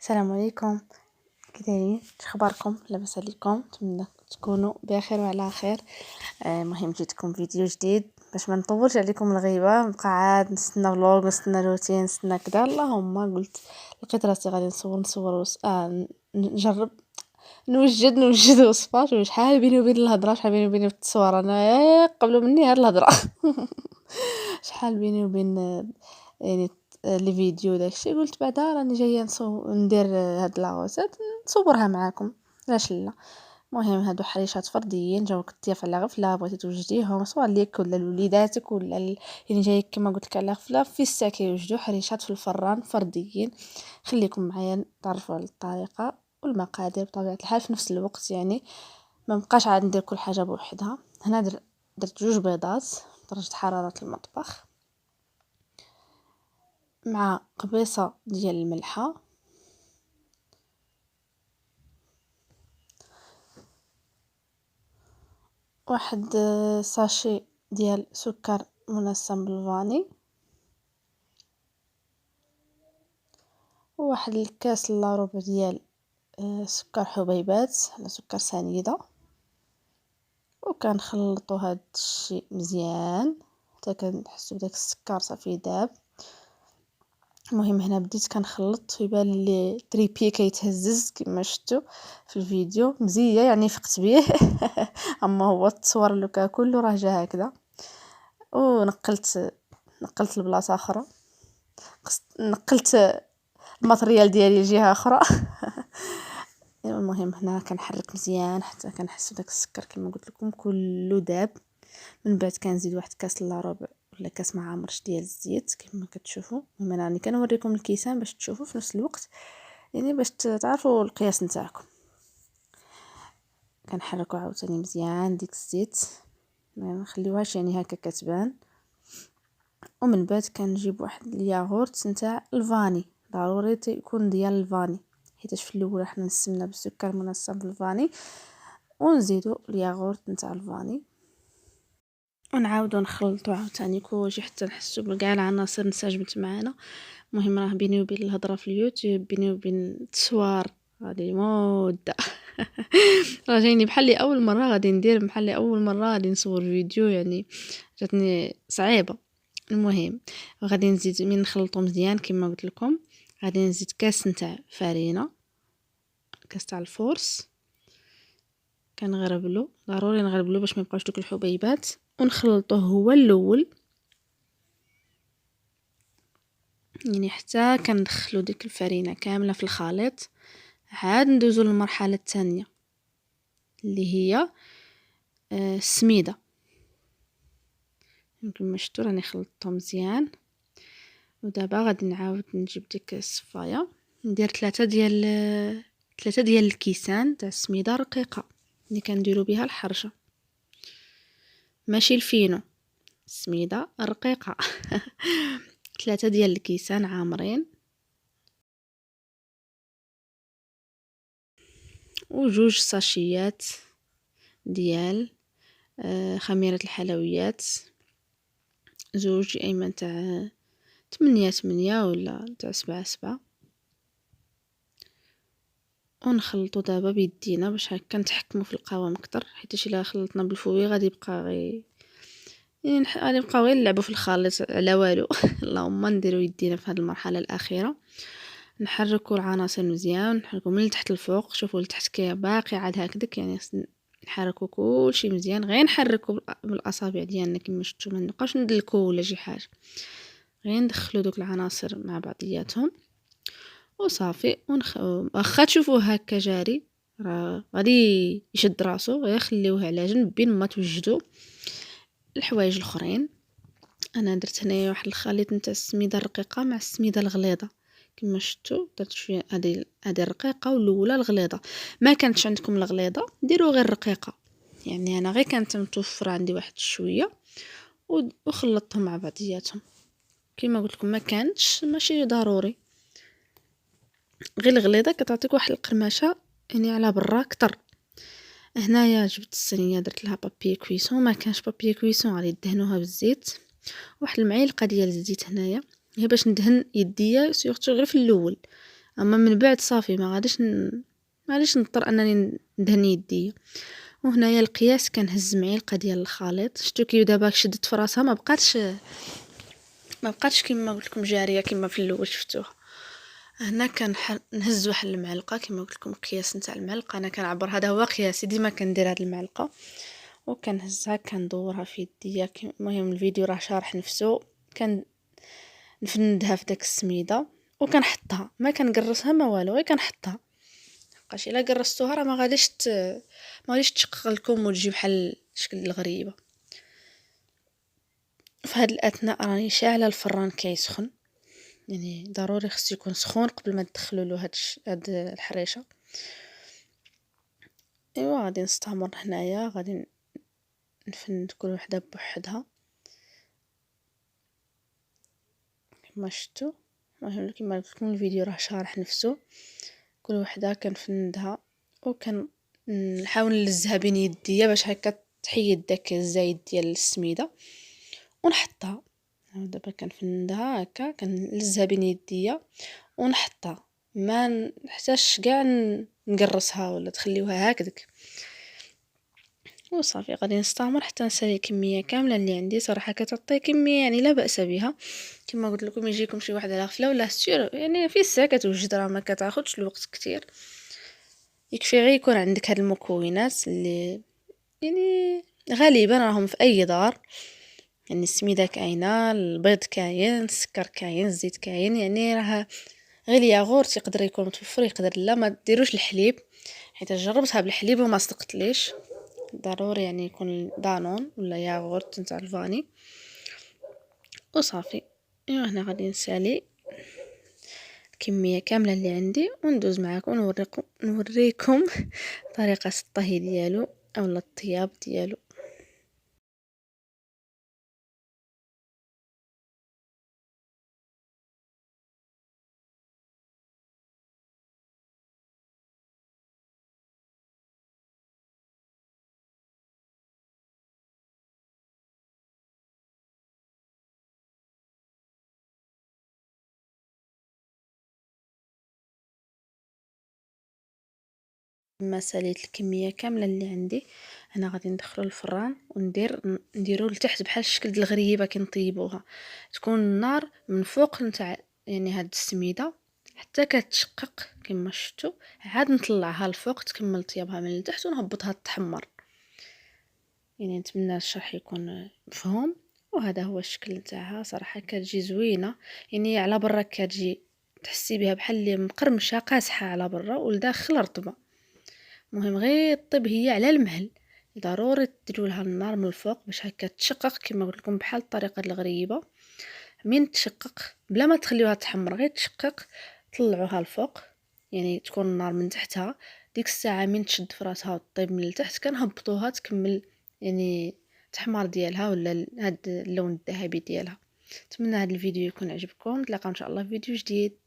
السلام عليكم. كي دايرين؟ اخباركم؟ لاباس عليكم؟ نتمنى تكونوا بخير وعلى خير. مهم جيتكم فيديو جديد باش ما نطولش عليكم الغيبه، نبقى عاد نستنى فلوغ، نستنى روتين، نستنى كذا. اللهم قلت لقيت راسي غادي نصور نجرب نوجد وصفه. شحال بيني وبين الهضره، شحال بيني وبين التصوير، انا قبلوا مني هاد الهضره. شحال بيني وبين يعني لي فيديو داكشي. قلت بعدا راني جايه ندير هاد لاغوسيت نصورها معاكم، علاش لا. المهم هادو حريشات فرديين جاوك الضياف على غفله، بغيتي توجديهم سواء ليك ولا لوليداتك ولا يعني جايك كما قلت لك على غفله في الساعه يوجدوا حريشات في الفران فرديين. خليكم معايا تعرفوا على الطريقه والمقادير بطبيعه الحال في نفس الوقت، يعني ما بقاش عاد ندير كل حاجه بوحدها. هنا درت 2 بيضات درجه حراره المطبخ مع قبيصه ديال الملحه، واحد ساشي ديال سكر منسم بالفاني، وواحد الكاس الا ربع ديال سكر حبيبات على سكر سنيده. وكنخلطوا هاد الشيء مزيان حتى كنحسوا بداك السكر صافي داب. المهم هنا بديت كنخلط، يبان لي تريبي كيتهزز كما شفتوا في الفيديو مزيه، يعني فقت به. اما هو التصوير لو كله راه جا هكذا. نقلت لبلاصه اخرى، نقلت الماتريال ديالي لجهه اخرى. المهم هنا كنحرك مزيان حتى كنحس داك السكر كما قلت لكم كله داب. من بعد كنزيد واحد كاس الا ربع ولا كاس مع عمرش ديال الزيت كما كتشوفوا. المهم راني كنوريكم الكيسان باش تشوفوا في نفس الوقت، يعني باش تعرفوا القياس نتاعكم. كنحركوا عاوتاني مزيان ديك الزيت، ما نخليوهاش يعني هكا كتبان. ومن بعد كنجيب واحد الياغورت نتاع الفاني، ضروري يكون ديال الفاني حيت في الاول حنا نسمنا بالسكر منسم بالفاني، ونزيدوا الياغورت نتاع الفاني ونعاودوا نخلطوا عاوتاني كلشي حتى نحسوا بكاع العناصر انسجمت معنا. المهم راه بيني وبين الهضره في اليوتيوب، بيني وبين التصوير هذه مده. راه جايني بحال لي اول مره غادي ندير، بحال لي اول مره غادي نصور فيديو، يعني جاتني صعيبه. المهم غادي نزيد من نخلطوا مزيان كما قلت لكم، غادي نزيد كاس نتاع فرينه، كاس تاع الفورس. كنغربلو، ضروري نغربلو باش ما يبقاوش دوك الحبيبات، ونخلطوه هو الاول يعني حتى كندخلو ديك الفرينه كامله في الخليط. عاد ندوزو للمرحله الثانيه اللي هي السميده. يمكن ما شفتوا راني خلطته مزيان. ودابا غادي نعاود نجيب ديك الصفايه، ندير 3 ديال الكيسان تاع السميده رقيقه اللي كنديروا بها الحرشه، ماشي الفينو، السميده رقيقه. 3 ديال الكيسان عامرين، وجوج ساشيات ديال خميره الحلويات، زوج ايمن تاع 8 ولا تاع 7. ونخلطوا دابا بيدينا باش هكا نتحكموا في القوام اكثر، حيت الا خلطنا بالفوي غادي يبقى غير يعني غادي نبقاو غير نلعبوا في الخليط على والو. اللهم نديروا يدينا في هذه المرحله الاخيره، نحركوا العناصر مزيان، نحركوا من التحت للفوق. شوفوا لتحت كي باقي عاد هكذاك، يعني نحركوا كلشي مزيان، غير نحركوا بالاصابع ديالنا كما شفتوا، ما نبقاوش ندلكوا ولا شي حاجه، غير ندخلوا دوك العناصر مع بعضياتهم وصافي. واخا تشوفوه هكا جاري راه غادي يشد راسو، غير خليوه على جنب بين ما توجدوا الحوايج الاخرين. انا درت هنايا واحد الخليط نتاع السميده الرقيقه مع السميده الغليظه كما شفتوا. درت شويه هذه الرقيقه والاولى الغليظه. ما كانتش عندكم الغليظه ديروا غير الرقيقه، يعني انا غير كانت متوفره عندي واحد شويه وخلطتهم مع بعضياتهم. كما قلت لكم ما كانتش ماشي ضروري، غير الغليظه كتعطيك واحد القرمشه يعني على برا اكثر. هنايا جبت الصينيه درت لها بابي كويسون، ما كانش بابي كويسون غادي دهنوها بالزيت. واحد المعلقه ديال الزيت هنايا هي باش ندهن يديا سورتو غير في الاول، اما من بعد صافي ما غاديش نضطر انني ندهن يدي. وهنايا القياس كنهز معلقه ديال الخليط. شفتوا كي دابا شدت في راسها ما بقاتش كما قلت لكم جاريه كما في الاول شفتوها. هنا نهز واحد المعلقه كما قلت لكم القياس نتاع المعلقه انا كنعبر هذا هو قياسي ديما كندير هاد المعلقه وكنهزها كندورها في يديا. المهم الفيديو راه شارح نفسه. نفندها في داك السميده وكنحطها ما كنقرصها ما والو غير كنحطها. بقاش الا قرصتوها راه ما غاديش تشقق لكم وتجي بحال الشكل الغريبه. في هاد الاثناء راني شاعله الفران كيسخن يعني ضروري خصو يكون سخون قبل ما تدخلوا له هاد الحريشه. ايوا غادي نستمر هنايا غادي نفند كل وحده بوحدها كما شفتوا. المهم كما قلت لكم الفيديو راه شارح نفسه. كل وحده كنفندها نحاول نلزها بين يديا باش هكا تحيد داك الزايد ديال السميده ونحطها. دابا كنفندها هكا كنلزها بين يديا ونحطها ما نحتاجش كاع نقرصها ولا تخليوها هكذاك وصافي. غادي نستمر حتى نسالي الكميه كامله اللي عندي. صراحه كتعطي كميه يعني لا باس بها. كما قلت لكم يجيكم شي واحد على غفله ولا سير يعني في الساعه كتوجد راه ما كتاخذش الوقت كتير. يكفي غير يكون عندك هاد المكونات اللي يعني غالبا راهم في اي دار. يعني السميده كاينه البيض كاين السكر كاين الزيت كاين يعني راه غير الياغورت يقدر يكون متوفر يقدر لا. ما ديروش الحليب حيت جربتها بالحليب وما صدقتليش. ضروري يعني يكون دانون ولا ياغورت نتاع الفاني وصافي. ايوا هنا غادي نسالي الكميه كامله اللي عندي وندوز معاكم نوريكم طريقه الطهي ديالو اولا الطياب ديالو. لما ساليت الكميه كامله اللي عندي انا غادي ندخلو الفران نديرو لتحت بحال الشكل ديال الغريبه كنطيبوها. تكون النار من فوق نتاع يعني هاد السميده حتى كتشقق كما شفتوا. عاد نطلعها الفوق تكمل طيابها من التحت ونهبطها تحمر. يعني نتمنى الشرح يكون مفهوم. وهذا هو الشكل نتاعها. صراحه كتجي زوينه يعني على برا كتجي تحسي بها بحال اللي مقرمشه قاسحه على برا والداخل رطبه. مهم غير الطيب هي على المهل ضروري تديروا لها النار من الفوق باش هكا تشقق كما قلت لكم بحال الطريقه الغريبه. من تشقق بلا ما تخليوها تحمر غير تشقق طلعوها الفوق يعني تكون النار من تحتها. ديك الساعه من تشد في راسها وطيب من التحت كنهبطوها تكمل يعني تحمر ديالها ولا هاد اللون الذهبي ديالها. نتمنى هاد الفيديو يكون عجبكم. نتلاقاو ان شاء الله في فيديو جديد.